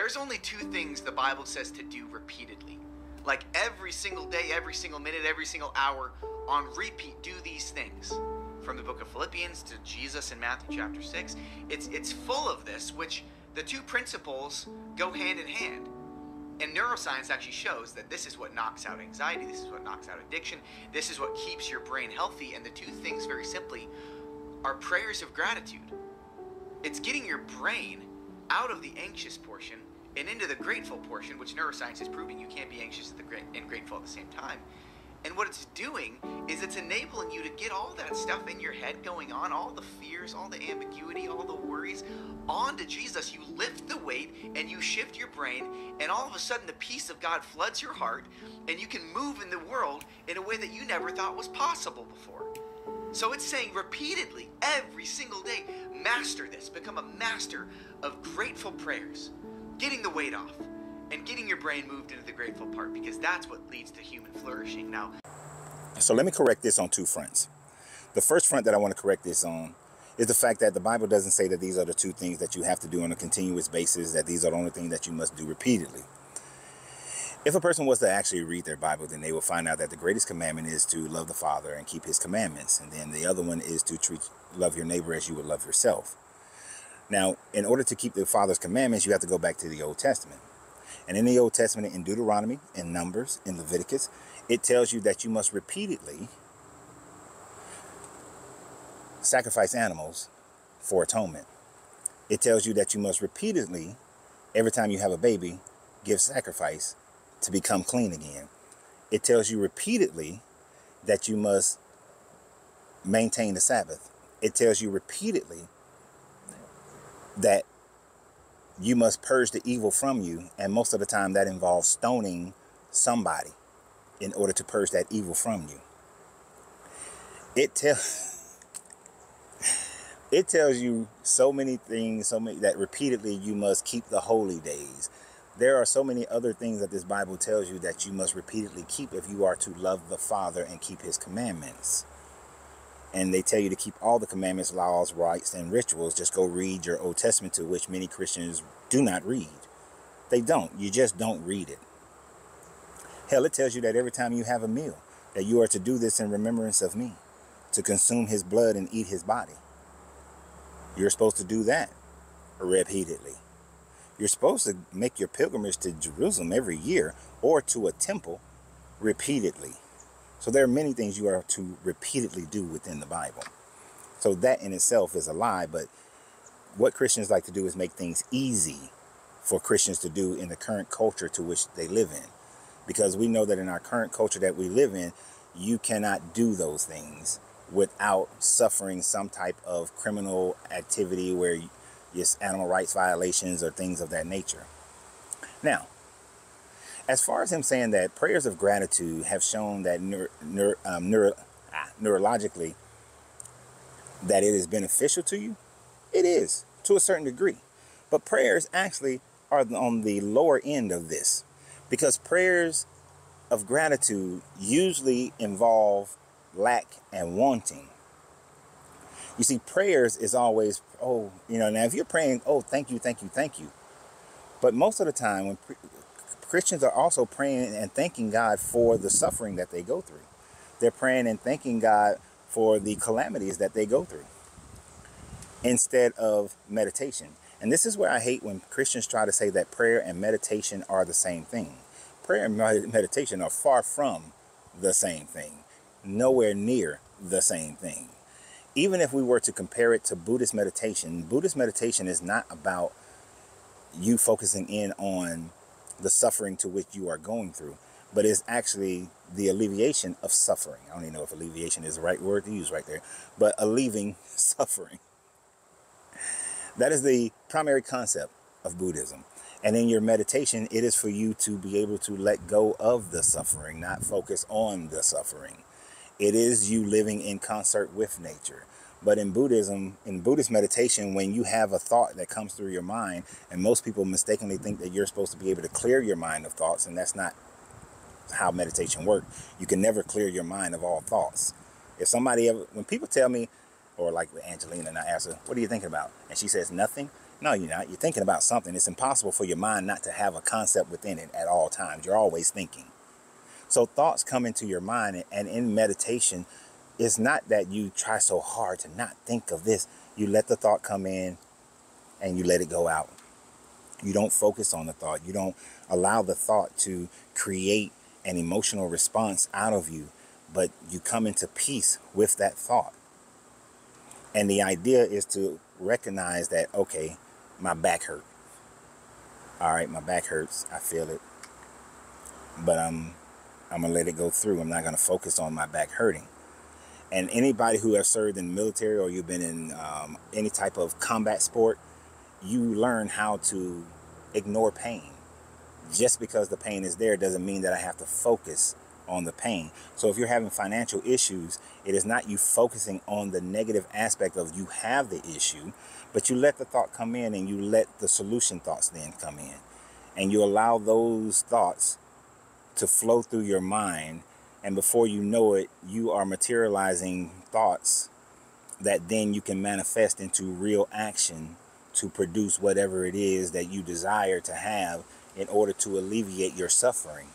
There's only two things the Bible says to do repeatedly. Like every single day, every single minute, every single hour, on repeat, do these things. From the book of Philippians to Jesus in Matthew chapter 6, it's full of this, which the two principles go hand in hand. And neuroscience actually shows that this is what knocks out anxiety, this is what knocks out addiction, this is what keeps your brain healthy. And the two things, very simply, are prayers of gratitude. It's getting your brain out of the anxious portion and into the grateful portion, which neuroscience is proving you can't be anxious and grateful at the same time. And what it's doing is it's enabling you to get all that stuff in your head going on, all the fears, all the ambiguity, all the worries, onto Jesus. You lift the weight and you shift your brain, and all of a sudden the peace of God floods your heart, and you can move in the world in a way that you never thought was possible before. So it's saying repeatedly, every single day, master this. Become a master of grateful prayers, getting the weight off, and getting your brain moved into the grateful part, because that's what leads to human flourishing. Now, so let me correct this on two fronts. The first front that I want to correct this on is the fact that the Bible doesn't say that these are the two things that you have to do on a continuous basis, that these are the only things that you must do repeatedly. If a person was to actually read their Bible, then they will find out that the greatest commandment is to love the Father and keep his commandments. And then the other one is to love your neighbor as you would love yourself. Now, in order to keep the Father's commandments, you have to go back to the Old Testament. And in the Old Testament, in Deuteronomy, in Numbers, in Leviticus, it tells you that you must repeatedly sacrifice animals for atonement. It tells you that you must repeatedly, every time you have a baby, give sacrifice to become clean again. It tells you repeatedly that you must maintain the Sabbath. It tells you repeatedly that you must purge the evil from you, and most of the time that involves stoning somebody in order to purge that evil from you. It tells you so many things, that repeatedly you must keep the holy days. There are so many other things that this Bible tells you that you must repeatedly keep if you are to love the Father and keep his commandments. And they tell you to keep all the commandments, laws, rites, and rituals. Just go read your Old Testament, to which many Christians do not read. They don't. You just don't read it. Hell, it tells you that every time you have a meal, that you are to do this in remembrance of me, to consume his blood and eat his body. You're supposed to do that repeatedly. You're supposed to make your pilgrimage to Jerusalem every year, or to a temple, repeatedly. So there are many things you are to repeatedly do within the Bible. So that in itself is a lie, but what Christians like to do is make things easy for Christians to do in the current culture to which they live in. Because we know that in our current culture that we live in, you cannot do those things without suffering some type of criminal activity where it's animal rights violations or things of that nature. Now, as far as him saying that prayers of gratitude have shown that neurologically that it is beneficial to you, it is to a certain degree. But prayers actually are on the lower end of this, because prayers of gratitude usually involve lack and wanting. You see, prayers is always, now if you're praying, thank you, thank you, thank you. But most of the time when Christians are also praying and thanking God for the suffering that they go through. They're praying and thanking God for the calamities that they go through, instead of meditation. And this is where I hate when Christians try to say that prayer and meditation are the same thing. Prayer and meditation are far from the same thing, nowhere near the same thing. Even if we were to compare it to Buddhist meditation is not about you focusing in on the suffering to which you are going through, but is actually the alleviation of suffering. I don't even know if alleviation is the right word to use right there, but alleviating suffering. That is the primary concept of Buddhism. And in your meditation, it is for you to be able to let go of the suffering, not focus on the suffering. It is you living in concert with nature. But in Buddhism, in Buddhist meditation, when you have a thought that comes through your mind, and most people mistakenly think that you're supposed to be able to clear your mind of thoughts, and that's not how meditation works. You can never clear your mind of all thoughts. If somebody ever, when people tell me, or like with Angelina, and I ask her, what are you thinking about? And she says nothing. No, you're not. You're thinking about something. It's impossible for your mind not to have a concept within it at all times. You're always thinking. So thoughts come into your mind, and in meditation, it's not that you try so hard to not think of this. You let the thought come in and you let it go out. You don't focus on the thought. You don't allow the thought to create an emotional response out of you, but you come into peace with that thought. And the idea is to recognize that, okay, my back hurt. All right, my back hurts. I feel it. But I'm going to let it go through. I'm not going to focus on my back hurting. And anybody who has served in the military, or you've been in any type of combat sport, you learn how to ignore pain. Just because the pain is there doesn't mean that I have to focus on the pain. So if you're having financial issues, it is not you focusing on the negative aspect of you have the issue, but you let the thought come in, and you let the solution thoughts then come in. And you allow those thoughts to flow through your mind. And before you know it, you are materializing thoughts that then you can manifest into real action to produce whatever it is that you desire to have in order to alleviate your suffering.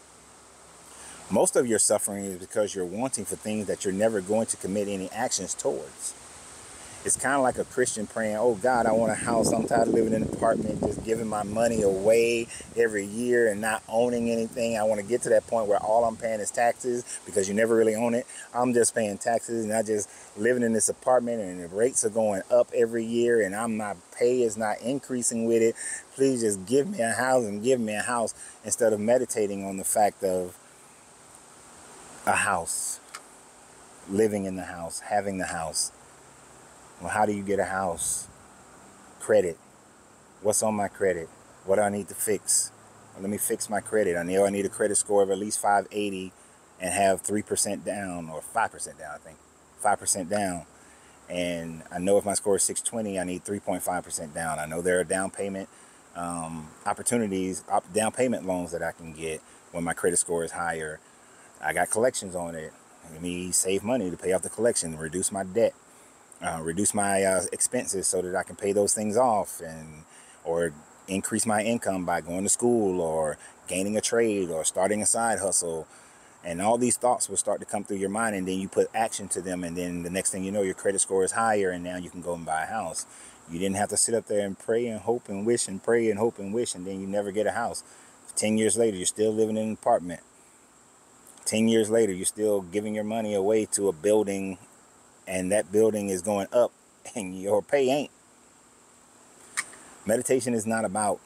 Most of your suffering is because you're wanting for things that you're never going to commit any actions towards. It's kind of like a Christian praying, oh God, I want a house. I'm tired of living in an apartment, just giving my money away every year and not owning anything. I want to get to that point where all I'm paying is taxes, because you never really own it. I'm just paying taxes, and I just living in this apartment, and the rates are going up every year, and my pay is not increasing with it. Please just give me a house and give me a house, instead of meditating on the fact of a house, living in the house, having the house. Well, how do you get a house? Credit. What's on my credit? What do I need to fix? Well, let me fix my credit. I need a credit score of at least 580 and have 3% down, or 5% down, I think. 5% down. And I know if my score is 620, I need 3.5% down. I know there are down payment opportunities, down payment loans that I can get when my credit score is higher. I got collections on it. Let me save money to pay off the collection, reduce my debt. Reduce my expenses so that I can pay those things off, or increase my income by going to school, or gaining a trade, or starting a side hustle. And all these thoughts will start to come through your mind, and then you put action to them, and then the next thing you know, your credit score is higher, and now you can go and buy a house. You didn't have to sit up there and pray and hope and wish and pray and hope and wish, and then you never get a house. 10 years later, you're still living in an apartment. 10 years later, you're still giving your money away to a building, and that building is going up, and your pay ain't. Meditation is not about,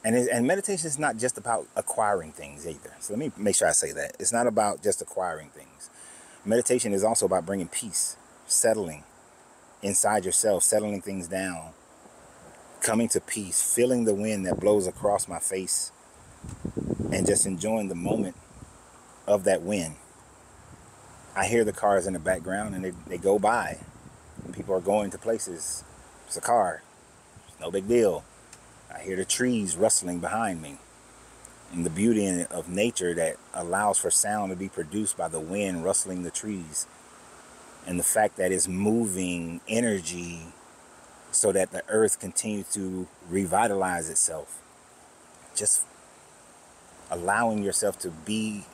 and meditation is not just about acquiring things either. So let me make sure I say that. It's not about just acquiring things. Meditation is also about bringing peace, settling inside yourself, settling things down, coming to peace, feeling the wind that blows across my face, and just enjoying the moment of that wind. I hear the cars in the background, and they go by. And people are going to places. It's a car. It's no big deal. I hear the trees rustling behind me. And the beauty of nature that allows for sound to be produced by the wind rustling the trees. And the fact that it's moving energy so that the earth continues to revitalize itself. Just allowing yourself to be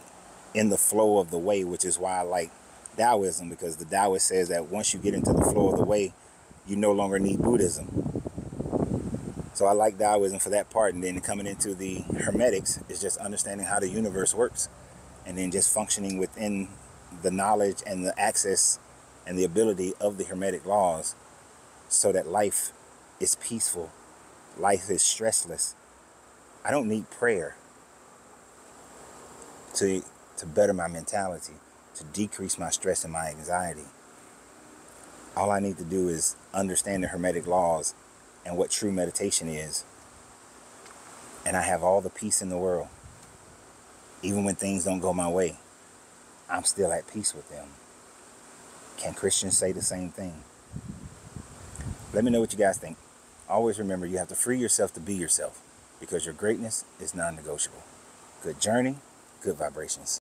in the flow of the way, which is why I like Taoism, because the Taoist says that once you get into the flow of the way, you no longer need Buddhism. So I like Taoism for that part. And then coming into the Hermetics is just understanding how the universe works, and then just functioning within the knowledge and the access and the ability of the Hermetic laws, so that life is peaceful, life is stressless. I don't need prayer to better my mentality, to decrease my stress and my anxiety. All I need to do is understand the Hermetic laws and what true meditation is, and I have all the peace in the world. Even when things don't go my way, I'm still at peace with them. Can Christians say the same thing? Let me know what you guys think. Always remember, you have to free yourself to be yourself, because your greatness is non-negotiable. Good journey, good vibrations.